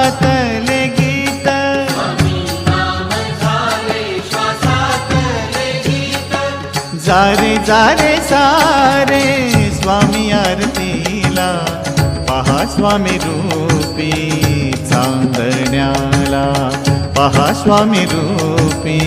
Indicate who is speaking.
Speaker 1: श्वासातले गीत, जारे जारे सारे स्वामी आरतीला, पहा स्वामी रूपी चांदण्याला, पहा स्वामी रूपी